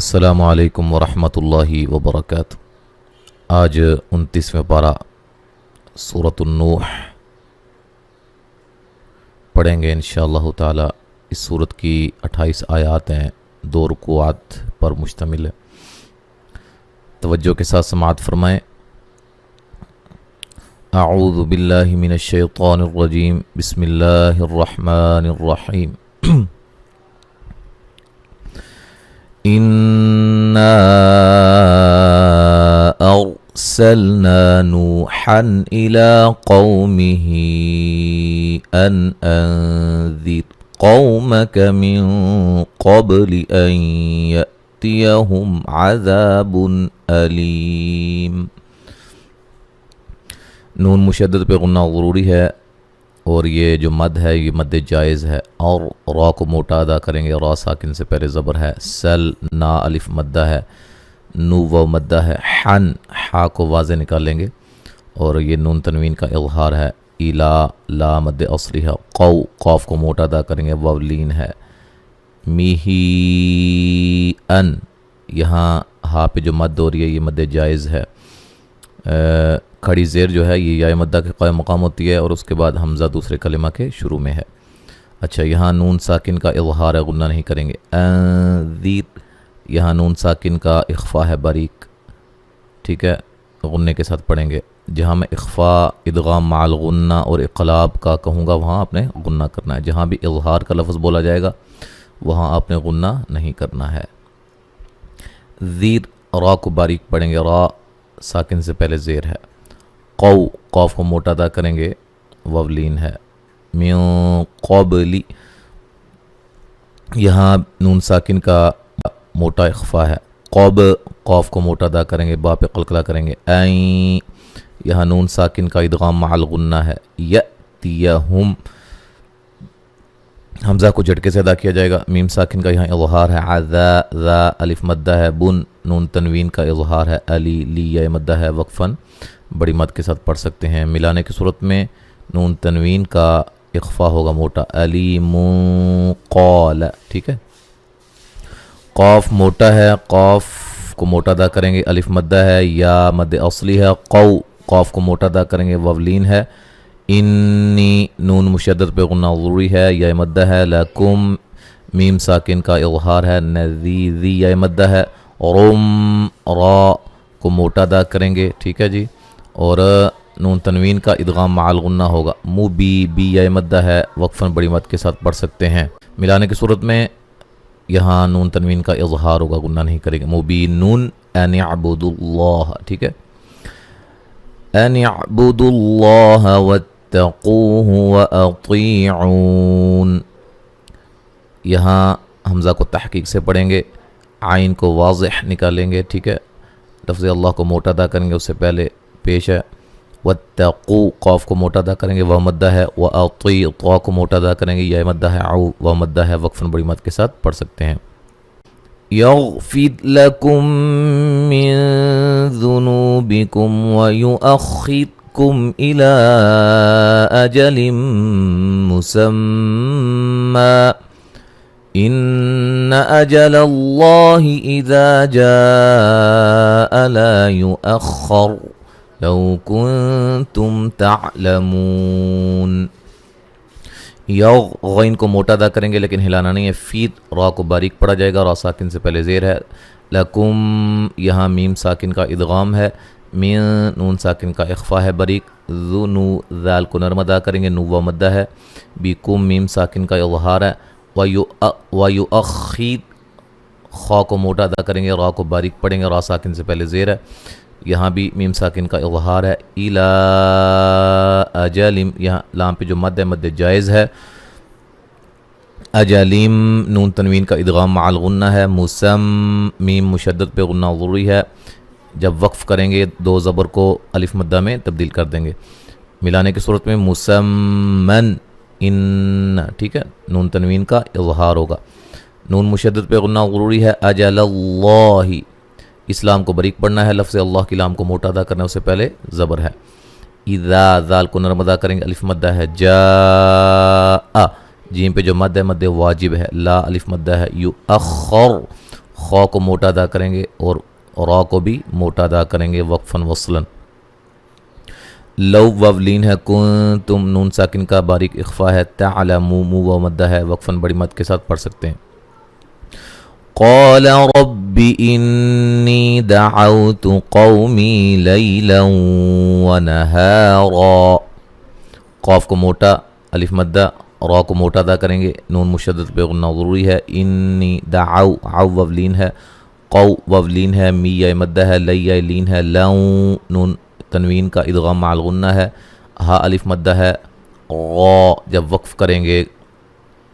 السلام علیکم ورحمۃ اللہ وبرکاتہ۔ آج 29واں پارہ سورۃ النوح پڑھیں گے انشاءاللہ تعالی۔ اس سورت کی 28 آیات ہیں، 2 رکوعات پر مشتمل ہے۔ توجہ کے ساتھ سماعت فرمائیں۔ اعوذ باللہ من الشیطان الرجیم، بسم اللہ الرحمن الرحیم۔ إِنَّا أَرْسَلْنَا نُوحًا إِلَىٰ قَوْمِهِ أَنْ أَنذِرْ قَوْمَكَ مِن قَبْلِ أَنْ يَأْتِيَهُمْ عَذَابٌ أَلِيمٌ۔ نون مشدد پہ غنہ ضروری ہے، اور یہ جو مد ہے یہ مد جائز ہے، اور را کو موٹا ادا کریں گے۔ را ساکن سے پہلے زبر ہے، سل نا الف مدہ ہے، نو و مدہ ہے، حن حا کو واضح نکالیں گے، اور یہ نون تنوین کا اظہار ہے۔ الا لا مد اصلی ہے، قو قاف کو موٹا ادا کریں گے، واو لین ہے۔ میہی ان یہاں ہا پہ جو مد ہو رہی ہے یہ مد جائز ہے۔ کھڑی زیر جو ہے یہ یا مدہ کے قائم مقام ہوتی ہے، اور اس کے بعد حمزہ دوسرے کلمہ کے شروع میں ہے۔ اچھا، یہاں نون ساکن کا اظہار ہے، غنہ نہیں کریں گے۔ انذیر یہاں نون ساکن کا اخفا ہے باریک، ٹھیک ہے، غنے کے ساتھ پڑھیں گے۔ جہاں میں اخفا ادغام مع الغنہ اور اقلاب کا کہوں گا وہاں آپ نے غنہ کرنا ہے۔ جہاں بھی اظہار کا لفظ بولا جائے گا وہاں آپ نے غنہ نہیں کرنا ہے۔ زیر را کو باریک پڑھیں گے، را ساکن سے پہلے زیر ہے۔ قو قاف کو موٹا ادا کریں گے، واو لین ہے۔ من قبلی یہاں نون ساکن کا موٹا اخفا ہے۔ قب قاف کو موٹا ادا کریں گے، با پہ قلقلہ کریں گے۔ این یہاں نون ساکن کا ادغام مع الغنہ ہے۔ یأتیہم حمزہ کو جھٹکے سے ادا کیا جائے گا۔ میم ساکن کا یہاں اظہار ہے۔ عذا ذا الف مدہ ہے۔ بن نون تنوین کا اظہار ہے۔ علی لیے مدہ ہے، وقفاً بڑی مد کے ساتھ پڑھ سکتے ہیں۔ ملانے کی صورت میں نون تنوین کا اخفا ہوگا موٹا، علیم قال، ٹھیک ہے۔ قاف موٹا ہے، قاف کو موٹا ادا کریں گے، الف مدہ ہے، یا مد اصلی ہے۔ قو قاف کو موٹا ادا کریں گے، وولین ہے۔ انی نون مشدد پہ غنہ ضروری ہے، یا مدہ ہے۔ لکم میم ساکن کا اظہار ہے۔ نذیذی یا مدہ ہے۔ رم را کو موٹا ادا کریں گے، ٹھیک ہے جی، اور نون تنوین کا ادغام مع الغنہ ہوگا۔ مبی بی یا مدہ ہے، وقفاً بڑی مد کے ساتھ پڑھ سکتے ہیں۔ ملانے کی صورت میں یہاں نون تنوین کا اظہار ہوگا، غنہ نہیں کریں گے۔ مبینون ان اعبدوا اللہ، ٹھیک ہے۔ ان اعبدوا اللہ واتقوہ واطیعون یہاں حمزہ کو تحقیق سے پڑھیں گے، عین کو واضح نکالیں گے، ٹھیک ہے۔ لفظ اللہ کو موٹا ادا کریں گے، اس سے پہلے پیش ہے۔ واتقو قاف کو موٹا ادا کریں گے، وہ مدہ ہے۔ واطیع طا کو موٹا ادا کریں گے، یہ مدہ ہے۔ عو وہ مدہ ہے، وقفاً بڑی مد کے ساتھ پڑھ سکتے ہیں۔ یغفر لکم من ذنوبکم ویؤخرکم الی اجل مسمی ان اجل اللہ اذا جاء لا یؤخر لو کنتم تعلمون۔ غین کو موٹا ادا کریں گے لیکن ہلانا نہیں ہے۔ فیت را کو باریک پڑھا جائے گا، را ساکن سے پہلے زیر ہے۔ لکم یہاں میم ساکن کا ادغام ہے، مین نون ساکن کا اخفا ہے باریک۔ ذنو ذال کو نرم ادا کریں گے، نو و مدہ ہے۔ بیکم میم ساکن کا اظہار ہے۔ ویؤخر خا کو موٹا ادا کریں گے، را کو باریک پڑھیں گے، را ساکن سے پہلے زیر ہے۔ یہاں بھی میم ساکن کا اظہار ہے۔ الی اجلم یہاں لام پہ جو مد ہے مد جائز ہے۔ اجلم نون تنوین کا ادغام مع الغنہ ہے۔ مسم میم مشدد پہ غنہ ضروری ہے، جب وقف کریں گے 2 زبر کو الف مدہ میں تبدیل کر دیں گے۔ ملانے کی صورت میں مسمن ان، ٹھیک ہے، نون تنوین کا اظہار ہوگا۔ نون مشدد پہ غنہ ضروری ہے۔ اجل اللہ اسلام کو باریک پڑھنا ہے، لفظ اللہ کی لام کو موٹا ادا کرنا ہے، اس سے پہلے زبر ہے۔ اذا ذال کو نرم ادا کریں گے، الف مدہ ہے۔ جاء جیم پہ جو مد ہے مد واجب ہے، لا الف مدہ ہے۔ یؤخر خو کو موٹا ادا کریں گے اور را کو بھی موٹا ادا کریں گے وقفاً وصلاً. لو وولین ہے کنتم نون ساکن کا باریک اخفا ہے. تعلمو مو و مدہ ہے وقفاً بڑی مد کے ساتھ پڑھ سکتے ہیں. قال رب انی دعوت قومی لیلا ونہارا. قاف کو موٹا الف مدہ را کو موٹا ادا کریں گے. نون مشدد پہ غنہ ضروری ہے. انی دعو عو وولین ہے. قو وولین ہے. می یا مدہ ہے. لی لین ہے. لو نون تنوین کا ادغام مع الغنہ ہے. ہا الف مدہ ہے. غا جب وقف کریں گے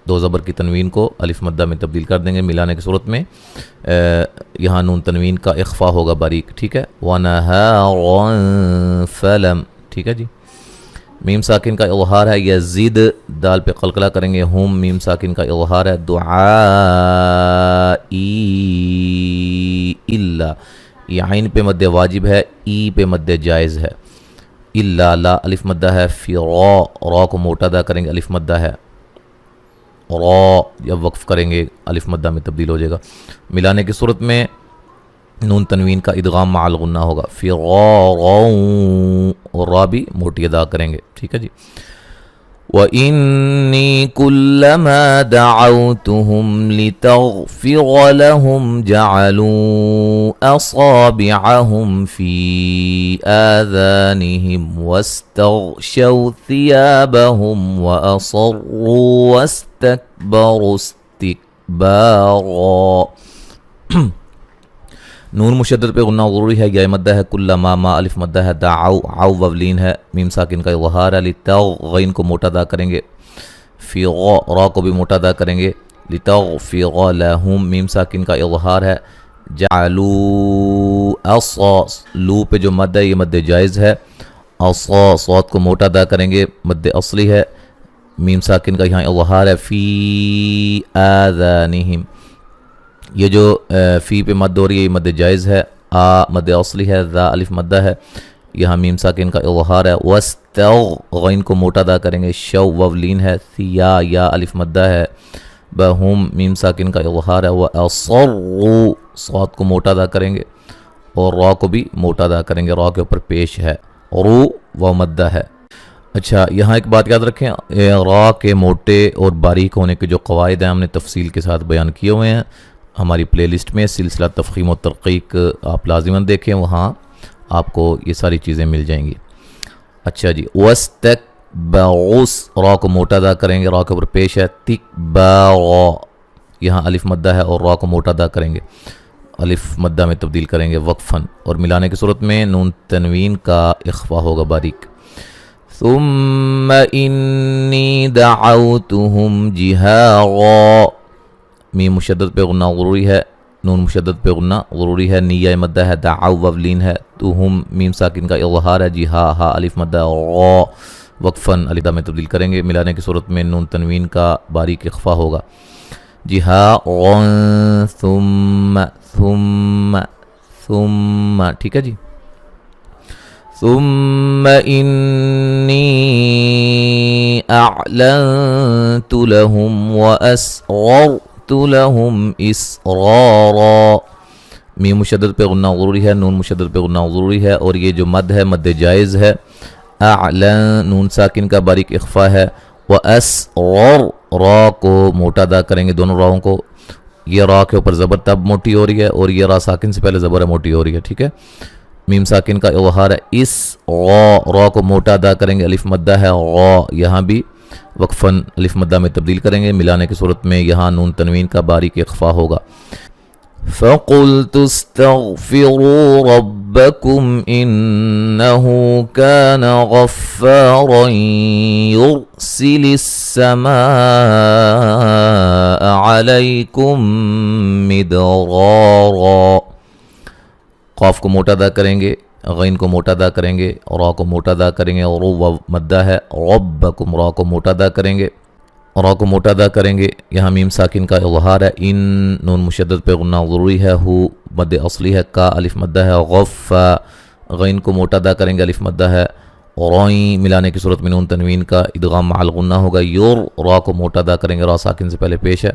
دو زبر کی تنوین کو الف مدہ میں تبدیل کر دیں گے ملانے کی صورت میں. یہاں نون تنوین کا اخفا ہوگا باریک. ٹھیک ہے. وَنَهَارًا فَلَمْ. ٹھیک ہے جی. میم ساکن کا اظہار ہے. یزید دال پہ قلقلہ کریں گے. ہم میم ساکن کا اظہار ہے. دعائی الا یہ عین پہ مد واجب ہے. ای پہ مد جائز ہے. الا لا الف مدہ ہے. فی را کو موٹا ادا کریں گے الف مدہ ہے. را جب وقف کریں گے الف مدہ میں تبدیل ہو جائے گا. ملانے کی صورت میں نون تنوین کا ادغام مع الغنہ ہوگا. فی را اور را بھی موٹی ادا کریں گے. ٹھیک ہے جی. وَإِنِّي كُلَّمَا دَعَوْتُهُمْ لِتَغْفِرَ لَهُمْ جَعَلُوا أَصَابِعَهُمْ فِي آذَانِهِمْ وَاسْتَغْشَوْا ثِيَابَهُمْ وَأَصَرُّوا وَاسْتَكْبَرُوا اسْتِكْبَارًا. نون مشدد پہ غنہ ضروری ہے. یا مدہ ہے. کلما ما الف مدہ ہے. دعو عو وولین ہے. میم ساکن کا اظہار ہے. لتغ غین کو موٹا ادا کریں گے. فی غا را کو بھی موٹا ادا کریں گے. لتغفر لہم میم ساکن کا اظہار ہے. جعلوا اصا لو پہ جو مد ہے یہ مد جائز ہے. اصا صوت کو موٹا ادا کریں گے مد اصلی ہے. میم ساکن کا یہاں اظہار ہے. فی آذانہم یہ جو فی پہ مد ہو رہی ہے یہ مد جائز ہے. آ مد اصلی ہے. ذا الف مدہ ہے. یہاں میم ساکن کا اظہار ہے. وستغ غین کو موٹا ادا کریں گے. شو وولین ہے. ثیا یا الف مدہ ہے. بہم میم ساکن کا اظہار ہے. واصروا صاد کو موٹا ادا کریں گے اور را کو بھی موٹا ادا کریں گے. را کے اوپر پیش ہے. رو و مدہ ہے. اچھا یہاں ایک بات یاد رکھیں. را کے موٹے اور باریک ہونے کے جو قواعد ہیں ہم نے تفصیل کے ساتھ بیان کیے ہوئے ہیں ہماری پلے لسٹ میں. سلسلہ تفخیم و ترقیق آپ لازماً دیکھیں. وہاں آپ کو یہ ساری چیزیں مل جائیں گی. اچھا جی. وَاسْتَكْبَرُوا را کو موٹا ادا کریں گے. را کے اوپر پیش ہے. تِكْبَارًا یہاں الف مدہ ہے اور را کو موٹا ادا کریں گے. الف مدہ میں تبدیل کریں گے وقفاً. اور ملانے کی صورت میں نون تنوین کا اخفا ہوگا باریک. ثُمَّ إِنِّي دَعَوْتُهُمْ جِهَارًا میم مشدد پہ غنہ ضروری ہے. نون مشدد پہ غنہ ضروری ہے. نیہ مدہ ہے. دعو وولین ہے. تہم میم ساکن کا اظہار ہے. جی ہا ہا الف مدہ را وقفاً الف میں تبدیل کریں گے. ملانے کی صورت میں نون تنوین کا باریک اخفا ہوگا. جی ہا ثم ثم ثم. ٹھیک ہے جی. ثم إني أعلنت لهم وأسررت لهم إسرارا میم مشدد پہ غنہ ضروری ہے. نون مشدد پہ غنہ ضروری ہے. اور یہ جو مد ہے مد جائز ہے. اعلن نون ساکن کا باریک اخفا ہے. واسرر را کو موٹا ادا کریں گے دونوں راؤں کو. یہ را کے اوپر زبر تب موٹی ہو رہی ہے اور یہ را ساکن سے پہلے زبر موٹی ہو رہی ہے. ٹھیک ہے. میم ساکن کا اظہار ہے. اس را کو موٹا ادا کریں گے. الف مدہ ہے. غا یہاں بھی وقفاً الف مدہ میں تبدیل کریں گے. ملانے کی صورت میں یہاں نون تنوین کا باریک اخفا ہوگا. فَقُلْتُ اسْتَغْفِرُوا رَبَّكُمْ إِنَّهُ كَانَ غَفَّارًا يُرْسِلِ السَّمَاءَ عَلَيْكُمْ مِدْرَارًا قاف کو موٹا ادا کریں گے. غین کو موٹا ادا کریں گے. را کو موٹا ادا کریں گے. اور رو مدہ ہے. ربکم را کو موٹا ادا کریں گے. را کو موٹا ادا کریں گے. یہاں میم ساکن کا اظہار ہے. ان نون مشدد پہ غنہ ضروری ہے. ہو مد اصلی ہے. کا الف مدہ ہے. غف غین کو موٹا ادا کریں گے. الف مدہ ہے. رائیں ملانے کی صورت میں نون تنوین کا ادغام مع الغنہ ہوگا. یور را کو موٹا ادا کریں گے. را ساکن سے پہلے پیش ہے.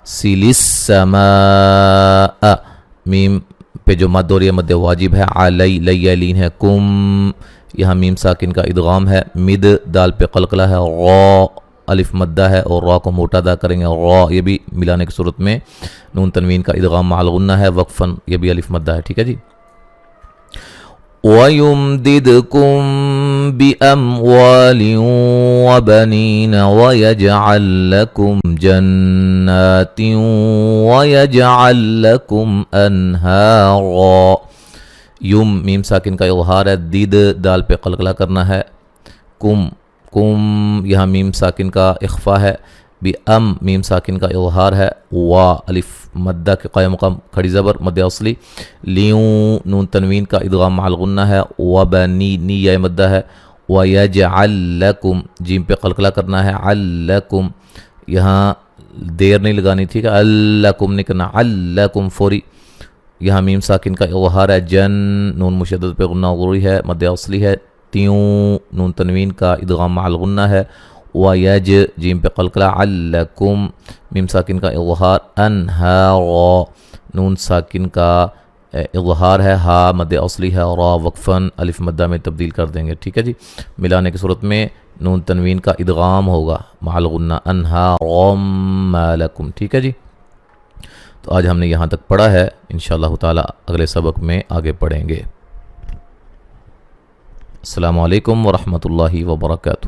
السماء میم پہ جو مد ہو رہی ہے مد واجب ہے. علی لی لین ہے. کم یہاں میم ساکن کا ادغام ہے. مد دال پہ قلقلہ ہے. را الف مدہ ہے اور را کو موٹا ادا کریں گے. را یہ بھی ملانے کی صورت میں نون تنوین کا ادغام مع الغنہ ہے. وقفاً یہ بھی الف مدہ ہے. ٹھیک ہے جی. وَيُمْدِدْكُمْ بِأَمْوَالٍ وَبَنِينَ وَيَجْعَلْ لَكُمْ جَنَّاتٍ وَيَجْعَلْ لَكُمْ أَنْهَارًا. یم میم ساکن کا اظہار ہے. دید دال پہ قلقلہ کرنا ہے. کم یہاں میم ساکن کا اخفا ہے. بی میم ساکن کا اظہار ہے. وا الف مدہ کے قائم مقام کھڑی زبر مد اصلی. لیوں نون تنوین کا ادغام مع الغنہ ہے. وبنی نی یا مدہ ہے. ویجعل لکم جیم پہ قلقلہ کرنا ہے. علکم یہاں دیر نہیں لگانی تھی کہ علکم نہیں کرنا. علکم فوری. یہاں میم ساکن کا اظہار ہے. جن نون مشدد پہ غنہ ضروری ہے مد اصلی ہے. تیوں نون تنوین کا ادغام مع الغنہ ہے. ویج جیم پہ قلقلہ. علکم میم ساکن کا اظہار. انہارا نون ساکن کا اظہار ہے. ہا مد اصلی ہے. را وقفاً الف مدہ میں تبدیل کر دیں گے. ٹھیک ہے جی. ملانے کی صورت میں نون تنوین کا ادغام ہوگا مع الغنہ. انہارا ما لکم. ٹھیک ہے جی. تو آج ہم نے یہاں تک پڑھا ہے. انشاءاللہ تعالی اگلے سبق میں آگے پڑھیں گے. السلام علیکم ورحمۃ اللہ وبرکاتہ.